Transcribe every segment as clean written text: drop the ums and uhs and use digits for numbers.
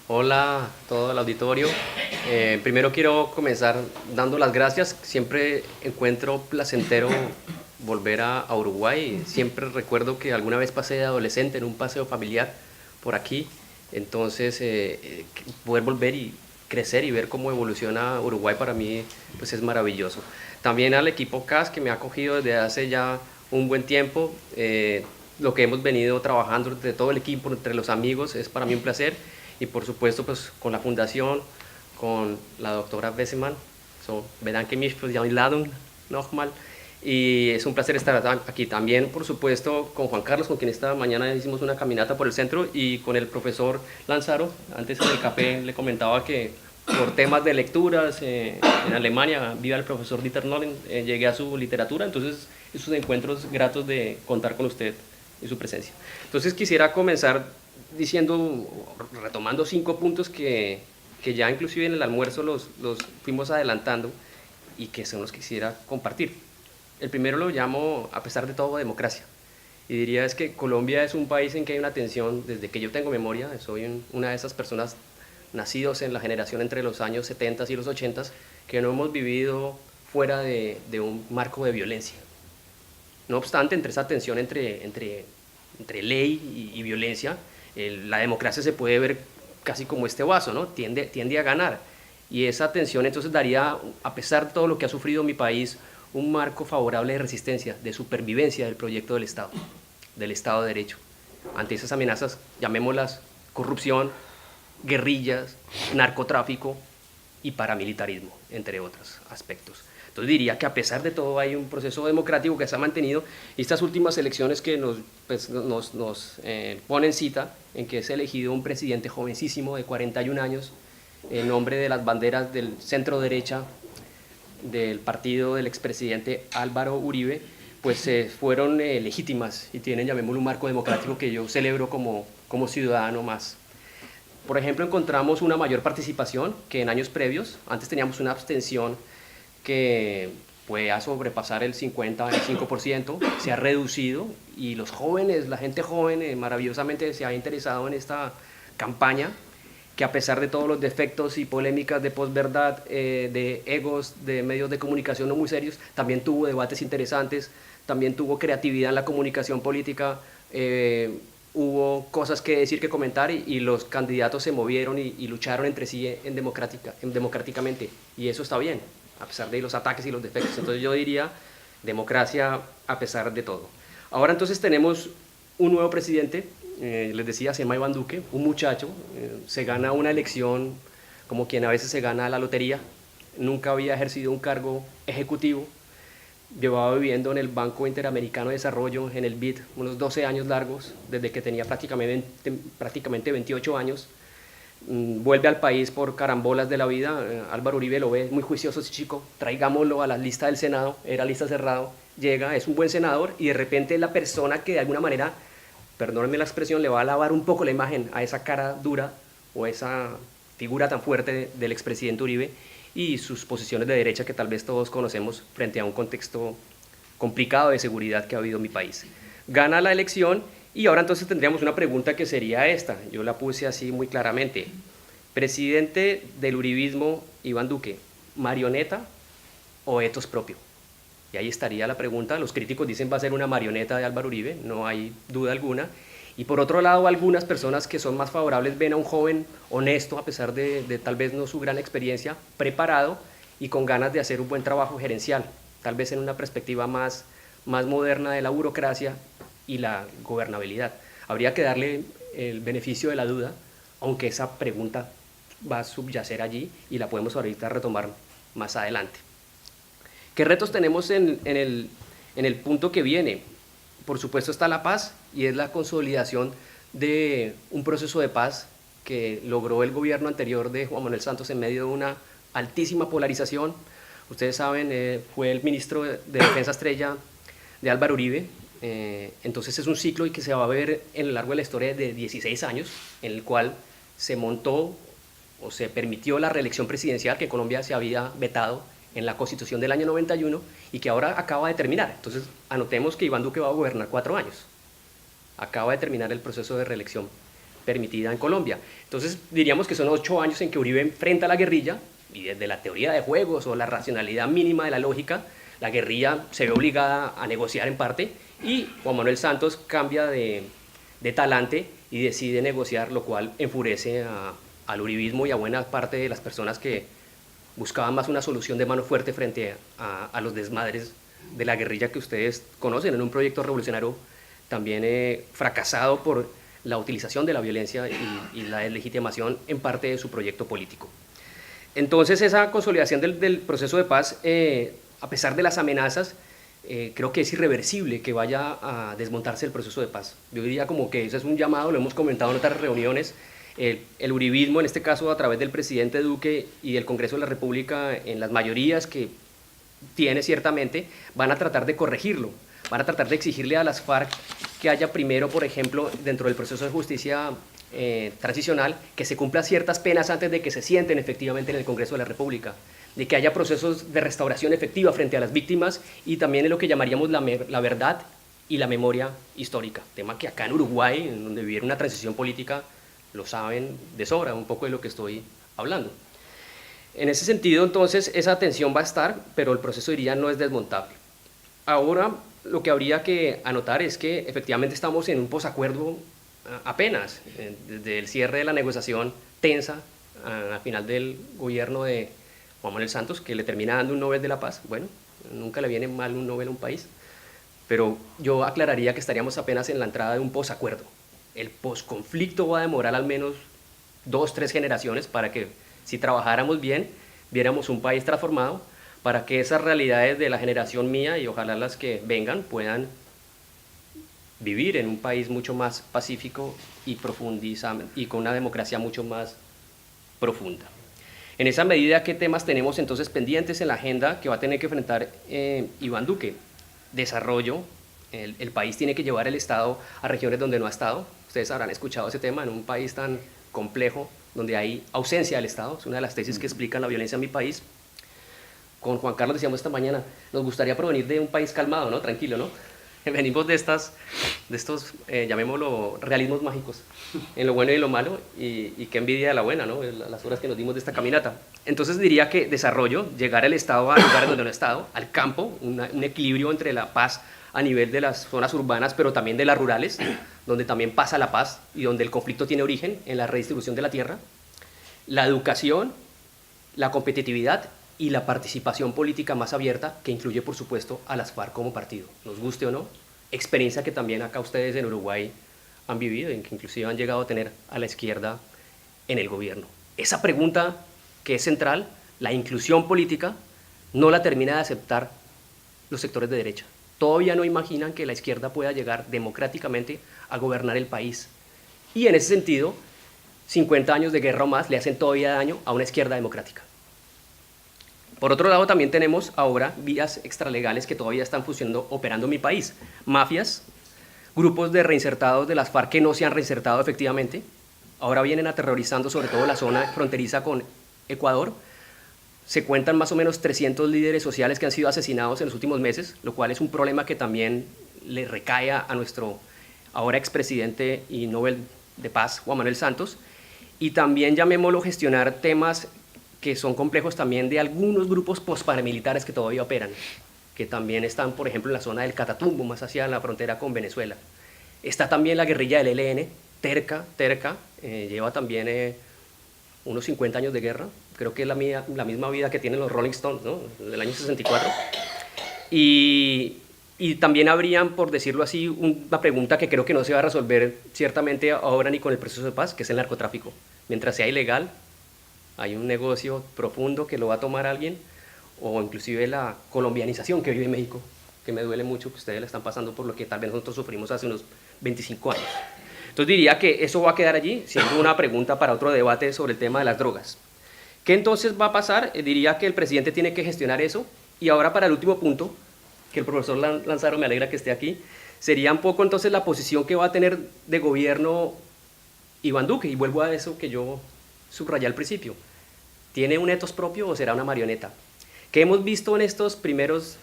Hola a todo el auditorio. Primero quiero comenzar dando las gracias. Siempre encuentro placentero volver a Uruguay. Siempre recuerdo que alguna vez pasé de adolescente en un paseo familiar por aquí. Entonces, poder volver y crecer y ver cómo evoluciona Uruguay para mí pues es maravilloso. También al equipo CAS que me ha acogido desde hace ya un buen tiempo. Lo que hemos venido trabajando entre todo el equipo, entre los amigos, es para mí un placer. Y por supuesto, pues con la fundación, con la doctora Besseman. So, bedanke mich für die Einladung nochmal. Y es un placer estar aquí también, por supuesto, con Juan Carlos, con quien esta mañana hicimos una caminata por el centro, y con el profesor Lanzaro. Antes en el café le comentaba que por temas de lecturas en Alemania, viva el profesor Dieter Nolen, llegué a su literatura, entonces esos encuentros gratos de contar con usted y su presencia. Entonces quisiera comenzar diciendo, retomando 5 puntos que ya inclusive en el almuerzo los fuimos adelantando y que son los que quisiera compartir. El primero lo llamo, a pesar de todo, democracia. Y diría es que Colombia es un país en que hay una tensión, desde que yo tengo memoria, soy una de esas personas nacidos en la generación entre los años 70 y los 80, que no hemos vivido fuera de un marco de violencia. No obstante, entre esa tensión entre ley y violencia, la democracia se puede ver casi como este vaso, ¿no? Tiende a ganar. Y esa tensión entonces daría, a pesar de todo lo que ha sufrido mi país, un marco favorable de resistencia, de supervivencia del proyecto del Estado de Derecho. Ante esas amenazas, llamémoslas corrupción, guerrillas, narcotráfico y paramilitarismo, entre otros aspectos. Entonces diría que a pesar de todo hay un proceso democrático que se ha mantenido, y estas últimas elecciones que nos ponen cita en que es elegido un presidente jovencísimo de 41 años en nombre de las banderas del centro derecha del partido del expresidente Álvaro Uribe, pues fueron legítimas y tienen, llamémoslo, un marco democrático que yo celebro como ciudadano más. Por ejemplo, encontramos una mayor participación que en años previos. Antes teníamos una abstención que puede a sobrepasar el 50-25%, se ha reducido, y los jóvenes, la gente joven, maravillosamente se ha interesado en esta campaña, que a pesar de todos los defectos y polémicas de posverdad, de egos, de medios de comunicación no muy serios, también tuvo debates interesantes, también tuvo creatividad en la comunicación política, hubo cosas que decir, que comentar, y los candidatos se movieron y lucharon entre sí democráticamente, y eso está bien, a pesar de los ataques y los defectos. Entonces yo diría democracia a pesar de todo. Ahora entonces tenemos un nuevo presidente, les decía, se llama Iván Duque, un muchacho, se gana una elección como quien a veces se gana la lotería, nunca había ejercido un cargo ejecutivo, llevaba viviendo en el Banco Interamericano de Desarrollo, en el BID, unos 12 años largos, desde que tenía prácticamente 28 años. Vuelve al país por carambolas de la vida. Álvaro Uribe lo ve muy juicioso ese chico, traigámoslo a la lista del Senado, era lista cerrado, llega, es un buen senador, y de repente la persona que de alguna manera, perdónenme la expresión, le va a lavar un poco la imagen a esa cara dura o esa figura tan fuerte del expresidente Uribe y sus posiciones de derecha que tal vez todos conocemos frente a un contexto complicado de seguridad que ha habido en mi país. Gana la elección, y ahora entonces tendríamos una pregunta que sería esta, yo la puse así muy claramente: presidente del uribismo Iván Duque, ¿marioneta o etos propio? Y ahí estaría la pregunta. Los críticos dicen va a ser una marioneta de Álvaro Uribe, no hay duda alguna. Y por otro lado, algunas personas que son más favorables ven a un joven honesto, a pesar de tal vez no su gran experiencia, preparado y con ganas de hacer un buen trabajo gerencial, tal vez en una perspectiva más moderna de la burocracia y la gobernabilidad. Habría que darle el beneficio de la duda, aunque esa pregunta va a subyacer allí y la podemos ahorita retomar más adelante. ¿Qué retos tenemos en el punto que viene? Por supuesto está la paz, y es la consolidación de un proceso de paz que logró el gobierno anterior de Juan Manuel Santos en medio de una altísima polarización. Ustedes saben, fue el ministro de Defensa estrella de Álvaro Uribe. Entonces es un ciclo y que se va a ver en lo largo de la historia de 16 años, en el cual se montó o se permitió la reelección presidencial, que en Colombia se había vetado en la Constitución del año 91 y que ahora acaba de terminar. Entonces anotemos que Iván Duque va a gobernar 4 años. Acaba de terminar el proceso de reelección permitida en Colombia. Entonces diríamos que son 8 años en que Uribe enfrenta a la guerrilla, y desde la teoría de juegos o la racionalidad mínima de la lógica, la guerrilla se ve obligada a negociar en parte, y Juan Manuel Santos cambia de talante y decide negociar, lo cual enfurece al uribismo y a buena parte de las personas que buscaban más una solución de mano fuerte frente a los desmadres de la guerrilla que ustedes conocen, en un proyecto revolucionario también fracasado por la utilización de la violencia y la deslegitimación en parte de su proyecto político. Entonces esa consolidación del proceso de paz, a pesar de las amenazas, creo que es irreversible que vaya a desmontarse el proceso de paz. Yo diría como que ese es un llamado, lo hemos comentado en otras reuniones, el uribismo, en este caso a través del presidente Duque y del Congreso de la República, en las mayorías que tiene ciertamente, van a tratar de corregirlo, van a tratar de exigirle a las FARC que haya primero, por ejemplo, dentro del proceso de justicia transicional, que se cumplan ciertas penas antes de que se sienten efectivamente en el Congreso de la República, de que haya procesos de restauración efectiva frente a las víctimas y también en lo que llamaríamos la verdad y la memoria histórica, tema que acá en Uruguay, en donde vivieron una transición política, lo saben de sobra, un poco de lo que estoy hablando. En ese sentido, entonces, esa tensión va a estar, pero el proceso, diría, no es desmontable. Ahora, lo que habría que anotar es que efectivamente estamos en un posacuerdo apenas, desde el cierre de la negociación tensa al final del gobierno de Juan Manuel Santos, que le termina dando un Nobel de la Paz. Bueno, nunca le viene mal un Nobel a un país, pero yo aclararía que estaríamos apenas en la entrada de un posacuerdo. El posconflicto va a demorar al menos 2, 3 generaciones para que, si trabajáramos bien, viéramos un país transformado, para que esas realidades de la generación mía y ojalá las que vengan puedan vivir en un país mucho más pacífico y y con una democracia mucho más profunda. En esa medida, ¿qué temas tenemos entonces pendientes en la agenda que va a tener que enfrentar Iván Duque? Desarrollo. El país tiene que llevar el Estado a regiones donde no ha estado. Ustedes habrán escuchado ese tema, en un país tan complejo, donde hay ausencia del Estado. Es una de las tesis que explican la violencia en mi país. Con Juan Carlos decíamos esta mañana, nos gustaría provenir de un país calmado, ¿no? Tranquilo, ¿no? Venimos de estos, llamémoslo, realismos mágicos, en lo bueno y en lo malo, y qué envidia de la buena, ¿no? Las horas que nos dimos de esta caminata. Entonces diría que desarrollo, llegar el Estado a lugares donde no ha estado, al campo, un equilibrio entre la paz a nivel de las zonas urbanas, pero también de las rurales, donde también pasa la paz y donde el conflicto tiene origen en la redistribución de la tierra, la educación, la competitividad y la participación política más abierta, que incluye, por supuesto, a las FARC como partido, nos guste o no, experiencia que también acá ustedes en Uruguay han vivido, en que inclusive han llegado a tener a la izquierda en el gobierno. Esa pregunta que es central, la inclusión política, no la termina de aceptar los sectores de derecha. Todavía no imaginan que la izquierda pueda llegar democráticamente a gobernar el país. Y en ese sentido, 50 años de guerra o más le hacen todavía daño a una izquierda democrática. Por otro lado, también tenemos ahora vías extralegales que todavía están funcionando, operando en mi país. Mafias, grupos de reinsertados de las FARC que no se han reinsertado efectivamente, ahora vienen aterrorizando sobre todo la zona fronteriza con Ecuador. Se cuentan más o menos 300 líderes sociales que han sido asesinados en los últimos meses, lo cual es un problema que también le recae a nuestro ahora expresidente y Nobel de Paz, Juan Manuel Santos, y también llamémoslo gestionar temas que son complejos también de algunos grupos postparamilitares que todavía operan, que también están, por ejemplo, en la zona del Catatumbo, más hacia la frontera con Venezuela. Está también la guerrilla del ELN, terca, lleva también unos 50 años de guerra, creo que es la misma vida que tienen los Rolling Stones, ¿no? Del año 64. Y también habrían, por decirlo así, una pregunta que creo que no se va a resolver ciertamente ahora ni con el proceso de paz, que es el narcotráfico. Mientras sea ilegal, hay un negocio profundo que lo va a tomar alguien, o inclusive la colombianización que vive en México, que me duele mucho que ustedes la están pasando por lo que tal vez nosotros sufrimos hace unos 25 años. Entonces diría que eso va a quedar allí, siendo una pregunta para otro debate sobre el tema de las drogas. ¿Qué entonces va a pasar? Diría que el presidente tiene que gestionar eso, y ahora para el último punto, que el profesor Lanzaro me alegra que esté aquí, sería un poco entonces la posición que va a tener de gobierno Iván Duque, y vuelvo a eso que yo subrayé al principio. ¿Tiene un etos propio o será una marioneta? ¿Qué hemos visto en estos primeros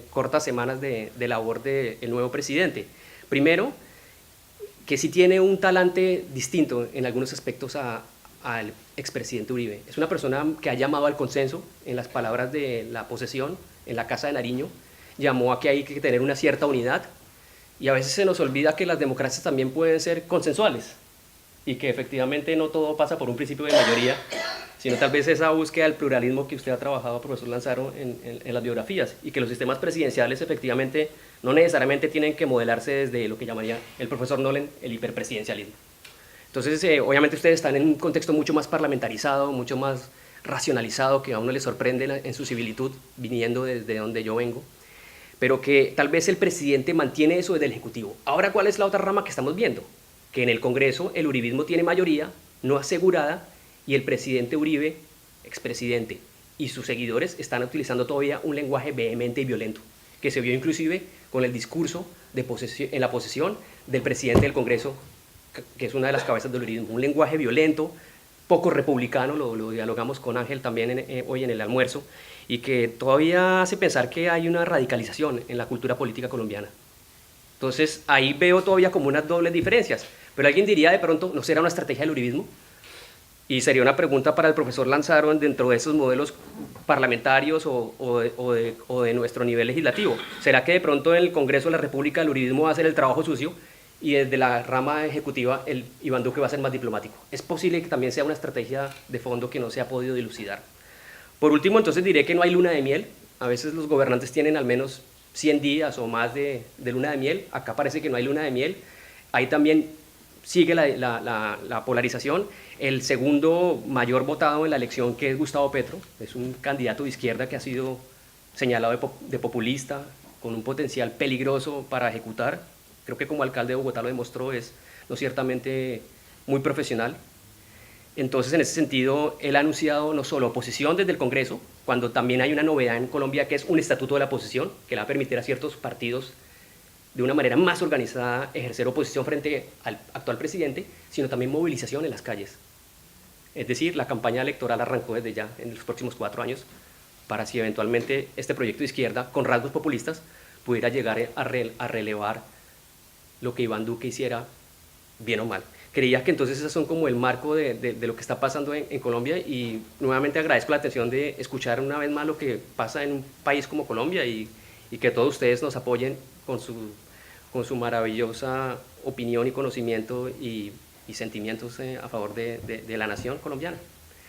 cortas semanas de labor del nuevo presidente? Primero, que sí tiene un talante distinto en algunos aspectos al expresidente Uribe. Es una persona que ha llamado al consenso, en las palabras de la posesión, en la Casa de Nariño, llamó a que hay que tener una cierta unidad, y a veces se nos olvida que las democracias también pueden ser consensuales, y que efectivamente no todo pasa por un principio de mayoría, sino tal vez esa búsqueda del pluralismo que usted ha trabajado, profesor Lanzaro, en las biografías, y que los sistemas presidenciales efectivamente no necesariamente tienen que modelarse desde lo que llamaría el profesor Nolen el hiperpresidencialismo. Entonces, obviamente ustedes están en un contexto mucho más parlamentarizado, mucho más racionalizado, que a uno le sorprende en su civilitud, viniendo desde donde yo vengo, pero que tal vez el presidente mantiene eso desde el Ejecutivo. Ahora, ¿cuál es la otra rama que estamos viendo? Que en el Congreso el uribismo tiene mayoría no asegurada, y el presidente Uribe, expresidente, y sus seguidores están utilizando todavía un lenguaje vehemente y violento, que se vio inclusive con el discurso en la posesión del presidente del Congreso, que es una de las cabezas del uribismo, un lenguaje violento, poco republicano, lo dialogamos con Ángel también hoy en el almuerzo, y que todavía hace pensar que hay una radicalización en la cultura política colombiana. Entonces ahí veo todavía como unas dobles diferencias, pero alguien diría de pronto, ¿no será una estrategia del uribismo? Y sería una pregunta para el profesor Lanzaro dentro de esos modelos parlamentarios o de nuestro nivel legislativo. ¿Será que de pronto en el Congreso de la República el uribismo va a hacer el trabajo sucio y desde la rama ejecutiva el Iván Duque va a ser más diplomático? Es posible que también sea una estrategia de fondo que no se ha podido dilucidar. Por último, entonces diré que no hay luna de miel. A veces los gobernantes tienen al menos 100 días o más de luna de miel. Acá parece que no hay luna de miel. Ahí también sigue la polarización. El segundo mayor votado en la elección, que es Gustavo Petro, es un candidato de izquierda que ha sido señalado de populista, con un potencial peligroso para ejecutar. Creo que como alcalde de Bogotá lo demostró, es no ciertamente muy profesional. Entonces, en ese sentido, él ha anunciado no solo oposición desde el Congreso, cuando también hay una novedad en Colombia que es un estatuto de la oposición, que le va a permitir a ciertos partidos de una manera más organizada ejercer oposición frente al actual presidente, sino también movilización en las calles. Es decir, la campaña electoral arrancó desde ya, en los próximos 4 años, para si eventualmente este proyecto de izquierda, con rasgos populistas, pudiera llegar a relevar lo que Iván Duque hiciera, bien o mal. Creía que entonces esos son como el marco de lo que está pasando en Colombia, y nuevamente agradezco la atención de escuchar una vez más lo que pasa en un país como Colombia, y que todos ustedes nos apoyen con su maravillosa opinión y conocimiento y sentimientos a favor de la nación colombiana.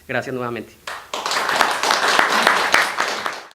Gracias nuevamente.